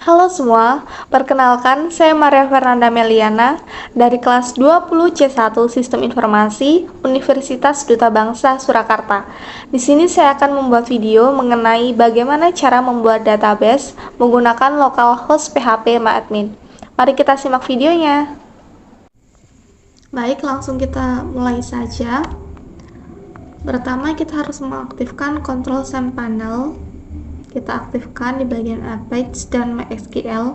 Halo semua, perkenalkan saya Maria Fernanda Meliana dari kelas 20C1 Sistem Informasi Universitas Duta Bangsa Surakarta. Di sini saya akan membuat video mengenai bagaimana cara membuat database menggunakan localhost PHP MyAdmin. Mari kita simak videonya. Baik, langsung kita mulai saja. Pertama kita harus mengaktifkan Control cmpanel. Kita aktifkan di bagian Apache dan MySQL.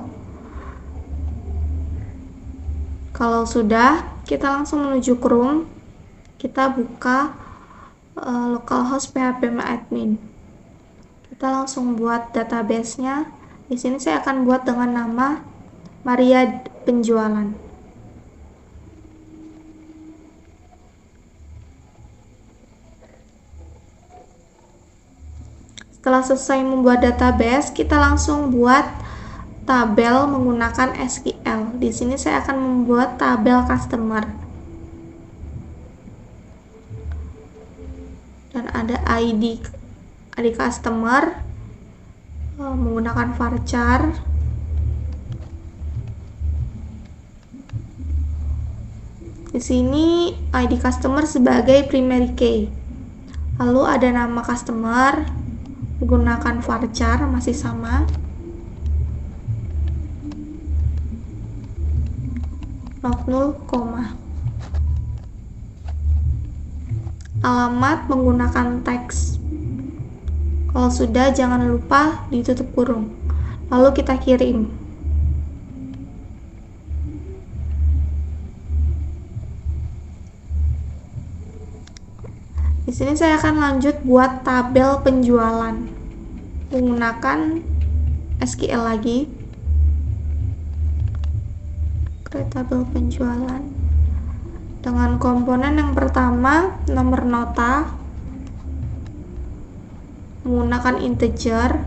Kalau sudah, kita langsung menuju Chrome. Kita buka localhost PHP MyAdmin. Kita langsung buat database-nya. Di sini saya akan buat dengan nama Maria Penjualan. Setelah selesai membuat database, kita langsung buat tabel menggunakan SQL. Di sini saya akan membuat tabel customer. Dan ada ID customer menggunakan varchar. Di sini ID customer sebagai primary key. Lalu ada nama customer menggunakan varchar, masih sama. Not null, alamat menggunakan teks. Kalau sudah, jangan lupa ditutup kurung. Lalu kita kirim. Di sini saya akan lanjut buat tabel penjualan menggunakan SQL lagi. Create tabel penjualan dengan komponen yang pertama nomor nota menggunakan integer,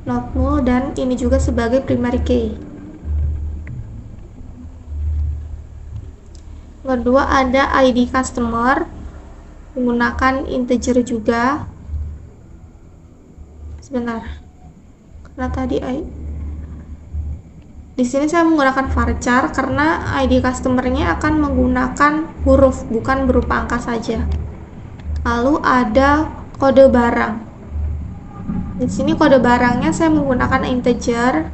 not null, dan ini juga sebagai primary key. Kedua ada ID customer menggunakan integer juga. Sebentar, karena tadi di sini saya menggunakan varchar karena ID customernya akan menggunakan huruf, bukan berupa angka saja. Lalu ada kode barang. Di sini kode barangnya saya menggunakan integer.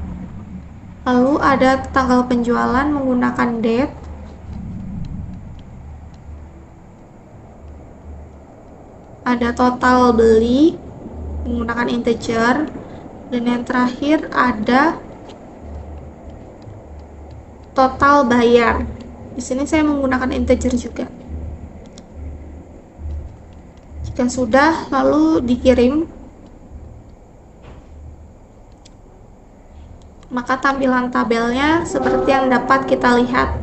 Lalu ada tanggal penjualan menggunakan date. Ada total beli menggunakan integer, dan yang terakhir ada total bayar. Di sini saya menggunakan integer juga. Jika sudah, lalu dikirim. Maka tampilan tabelnya seperti yang dapat kita lihat.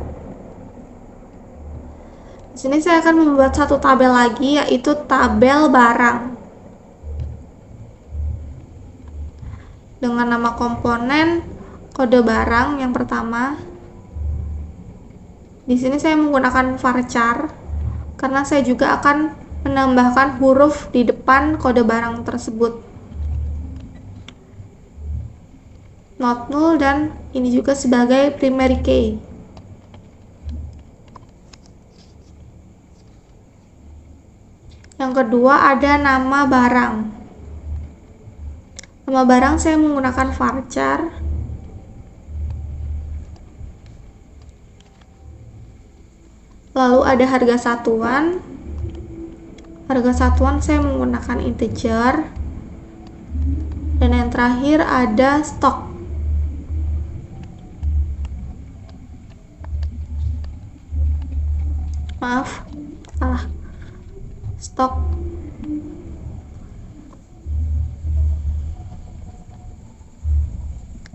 Di sini saya akan membuat satu tabel lagi, yaitu tabel barang. Dengan nama komponen kode barang yang pertama. Di sini saya menggunakan varchar karena saya juga akan menambahkan huruf di depan kode barang tersebut. Not null, dan ini juga sebagai primary key. Yang kedua ada nama barang. Nama barang saya menggunakan varchar. Lalu ada harga satuan. Harga satuan saya menggunakan integer. Dan yang terakhir ada stok. Maaf, salah. Stok.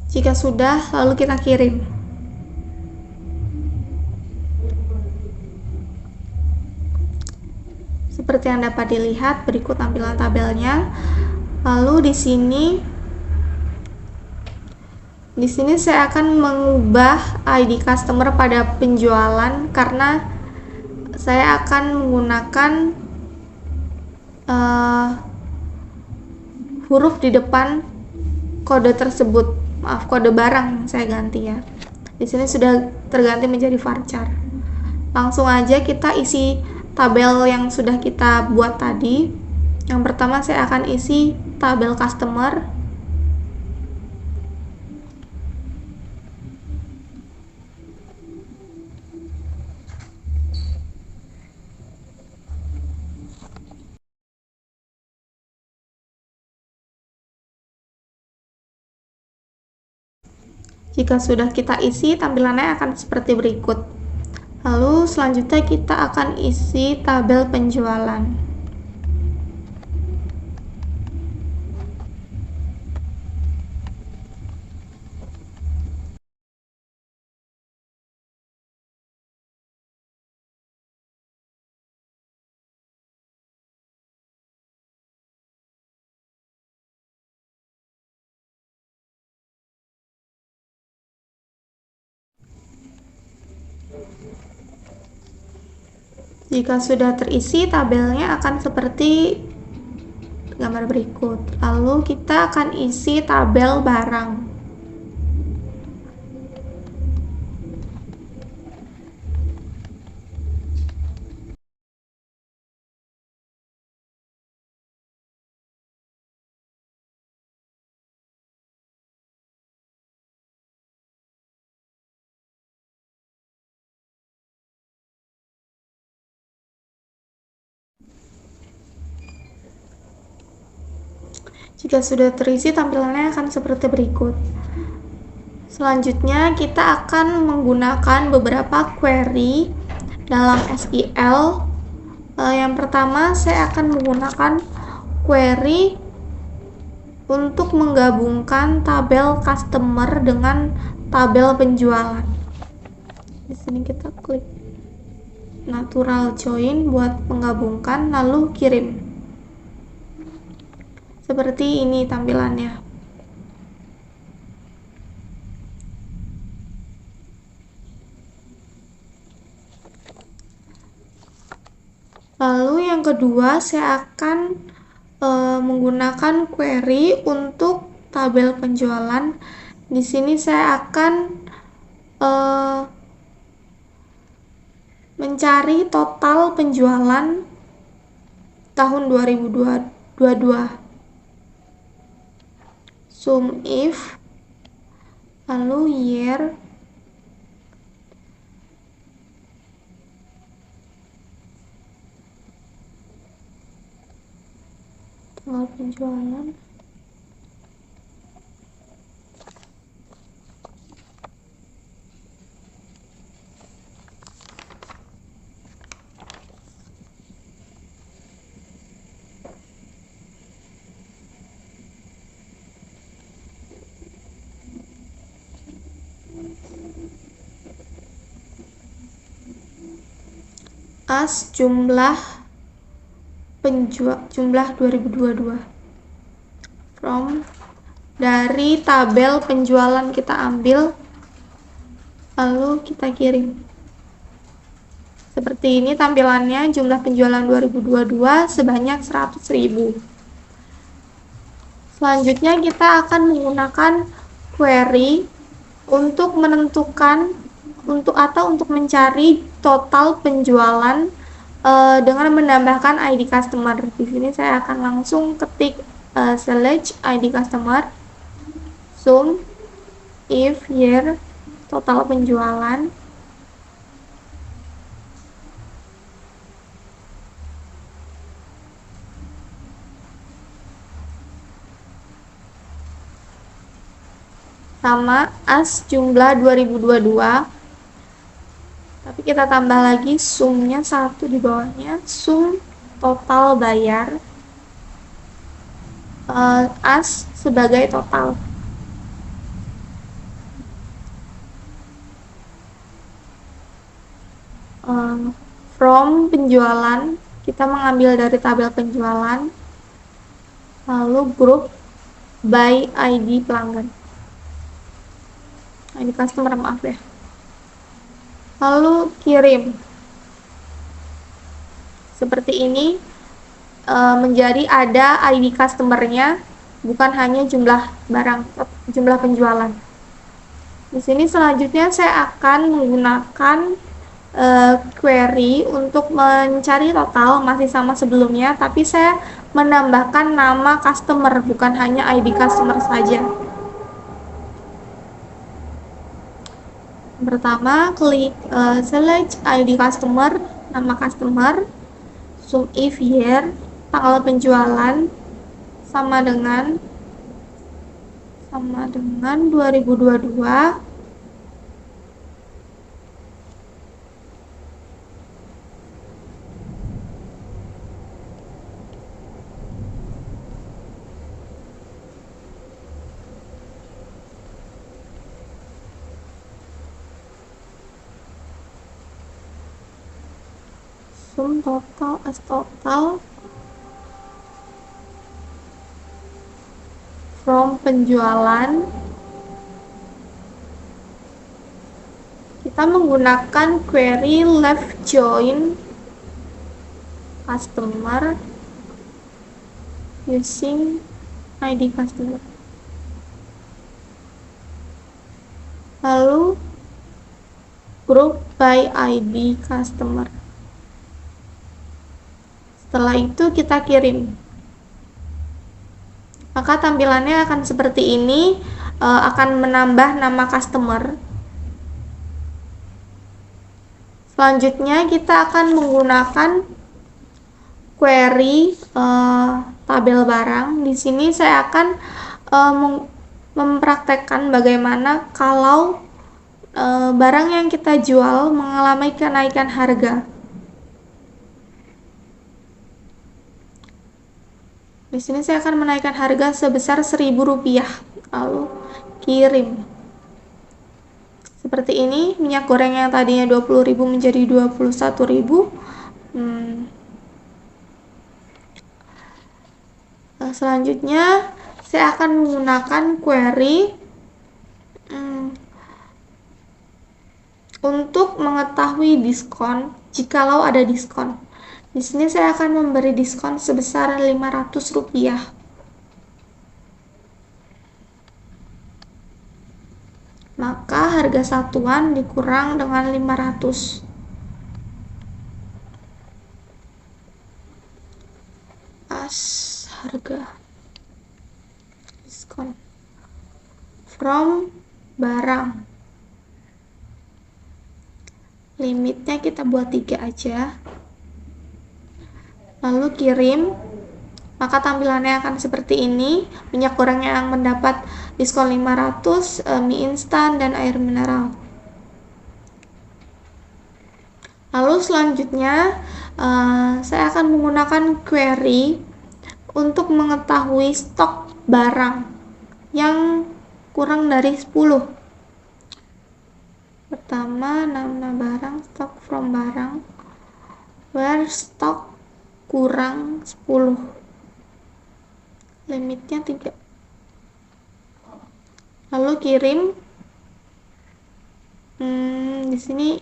Jika sudah, lalu kita kirim. Seperti yang dapat dilihat, berikut tampilan tabelnya. Lalu di sini saya akan mengubah ID customer pada penjualan karena saya akan menggunakan huruf di depan kode tersebut. maaf, kode barang yang saya ganti ya. Di sini sudah terganti menjadi varchar. Langsung aja kita isi tabel yang sudah kita buat tadi. Yang pertama saya akan isi tabel customer. Jika sudah kita isi, tampilannya akan seperti berikut. Lalu selanjutnya kita akan isi tabel penjualan. Jika sudah terisi, tabelnya akan seperti gambar berikut. Lalu kita akan isi tabel barang. Jika sudah terisi, tampilannya akan seperti berikut. Selanjutnya, kita akan menggunakan beberapa query dalam SQL. Yang pertama, saya akan menggunakan query untuk menggabungkan tabel customer dengan tabel penjualan. Di sini kita klik natural join buat menggabungkan, lalu kirim. Seperti ini tampilannya. Lalu yang kedua, saya akan menggunakan query untuk tabel penjualan. Di sini saya akan mencari total penjualan tahun 2022. Sum if, lalu year, total penjualan, as jumlah 2022 from dari tabel penjualan kita ambil, lalu kita kirim. Seperti ini tampilannya, jumlah penjualan 2022 sebanyak 100.000. Selanjutnya kita akan menggunakan query untuk menentukan untuk mencari total penjualan dengan menambahkan ID customer. Di sini saya akan langsung ketik select ID customer, sum if year, total penjualan, sama as jumlah 2022, tapi kita tambah lagi sumnya satu di bawahnya, sum total bayar, as sebagai total. From penjualan, kita mengambil dari tabel penjualan, lalu group by ID pelanggan, ID customer, maaf ya, lalu kirim. Seperti ini, menjadi ada ID customer-nya bukan hanya jumlah barang, jumlah penjualan. Di sini selanjutnya saya akan menggunakan query untuk mencari total, masih sama sebelumnya, tapi saya menambahkan nama customer, bukan hanya ID customer saja. Pertama, klik select ID customer, nama customer, sum if year, tanggal penjualan sama dengan 2022. Sum total as total from penjualan. Kita menggunakan query left join customer using ID customer. Lalu group by ID customer. Setelah itu kita kirim. Maka tampilannya akan seperti ini, akan menambah nama customer. Selanjutnya kita akan menggunakan query tabel barang. Di sini saya akan mempraktekkan bagaimana kalau barang yang kita jual mengalami kenaikan harga. Di sini saya akan menaikkan harga sebesar Rp1.000, lalu kirim. Seperti ini, minyak goreng yang tadinya Rp20.000 menjadi Rp21.000. Selanjutnya, saya akan menggunakan query untuk mengetahui diskon jikalau ada diskon. Di sini saya akan memberi diskon sebesar Rp500. Maka harga satuan dikurang dengan 500. Harga diskon from barang. Limitnya kita buat 3 aja. Lalu kirim, maka tampilannya akan seperti ini. Minyak goreng yang mendapat diskon 500, mie instan, dan air mineral. Lalu selanjutnya saya akan menggunakan query untuk mengetahui stok barang yang kurang dari 10. Pertama, nama barang, stock from barang, where stock kurang 10, limitnya 3. Lalu kirim. Di sini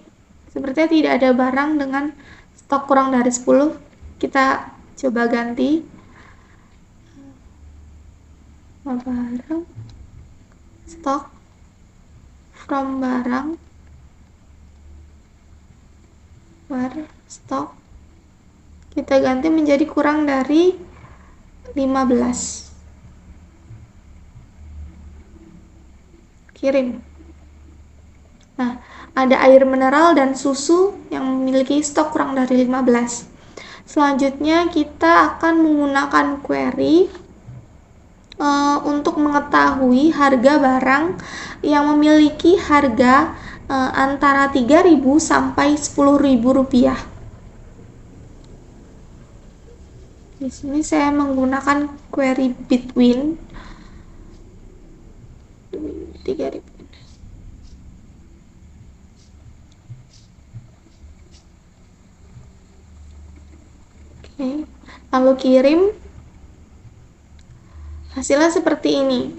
sepertinya tidak ada barang dengan stok kurang dari 10. Kita coba ganti. Barang, stok from barang, where stock, kita ganti menjadi kurang dari 15. Kirim. Nah, ada air mineral dan susu yang memiliki stok kurang dari 15. Selanjutnya kita akan menggunakan query untuk mengetahui harga barang yang memiliki harga antara Rp3.000 sampai Rp10.000. Di sini saya menggunakan query between 3.000. Oke, lalu kirim. Hasilnya seperti ini.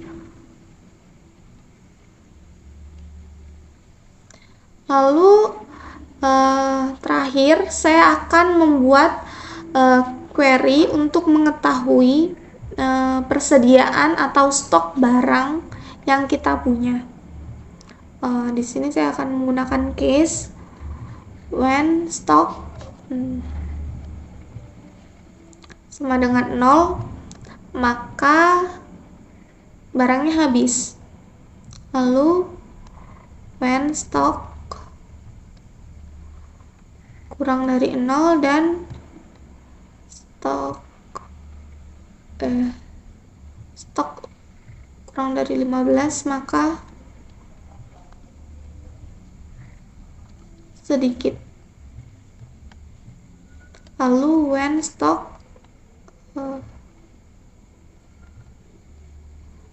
Lalu terakhir saya akan membuat query untuk mengetahui persediaan atau stok barang yang kita punya. Di sini saya akan menggunakan case when stock sama dengan 0, maka barangnya habis. Lalu when stock kurang dari 0 dan stok kurang dari 15, maka sedikit. Lalu when stok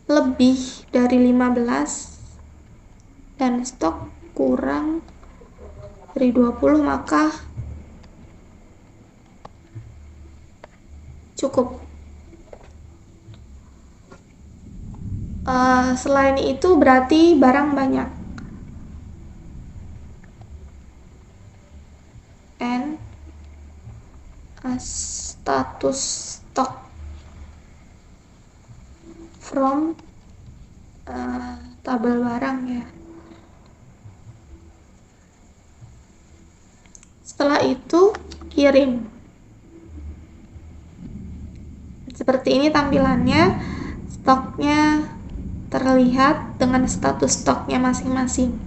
lebih dari 15 dan stok kurang dari 20, maka cukup. Selain itu berarti barang banyak. And status stock from tabel barang ya. Setelah itu kirim. Seperti ini tampilannya, stoknya terlihat dengan status stoknya masing-masing.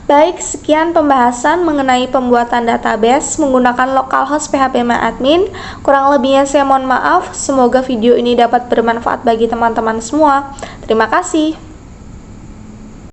Baik, sekian pembahasan mengenai pembuatan database menggunakan localhost phpMyAdmin. Kurang lebihnya saya mohon maaf. Semoga video ini dapat bermanfaat bagi teman-teman semua. Terima kasih.